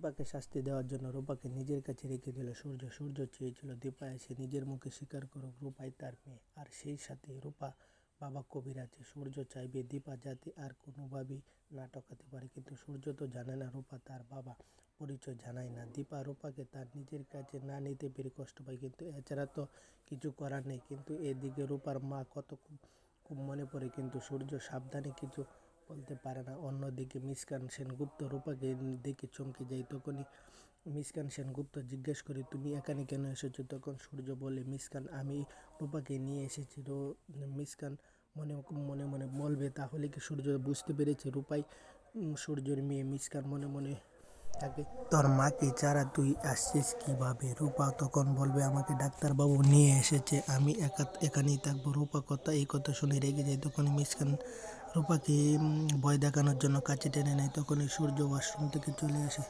দীপাকে শাস্তি দেওয়ার জন্য রূপাকে নিজের কাছে রেখে দিল সূর্য। সূর্য চেয়েছিল দীপা এসে নিজের মুখে স্বীকার করুক রূপাই তার মেয়ে, আর সেই সাথে রূপা বাবা কবিরাজে। সূর্য চাইবে দীপা যাতে আর কোনোভাবেই না টকাতে পারে, কিন্তু সূর্য তো জানে না রূপা তার বাবা, পরিচয় জানায় না। দীপা রূপাকে তার নিজের কাছে না নিতে পেরে কষ্ট পায়, কিন্তু এছাড়া তো কিছু করার নেই। কিন্তু এদিকে রূপার মা কত খুব মনে পড়ে, কিন্তু সূর্য সাবধানে কিছু বলতে পারে না। অন্যদিকে মুস্কান সেনগুপ্ত রূপাকে দেখে চমকে যায়। তখনই মুস্কান সেনগুপ্ত জিজ্ঞেস করে, তুমি এখানে কেন এসেছো? তখন সূর্য বলে, মুস্কান আমি রূপাকে নিয়ে এসেছি। মুস্কান মনে মনে মনে বলবে, তাহলে কি সূর্য বুঝতে পেরেছে রূপাই সূর্যের মেয়ে? মুস্কান মনে মনে থাকে, তোর মাকে ছাড়া তুই আসছিস কিভাবে? রূপা তখন বলবে, আমাকে ডাক্তারবাবু নিয়ে এসেছে, আমি এখানেই থাকবো। রূপা এই কথা শুনে রেগে যায়। তখন মুস্কান রূপাকে ভয় দেখানোর জন্য কাছে টেনে নেয়। তখনই সূর্য ওয়াশরুম থেকে চলে আসে।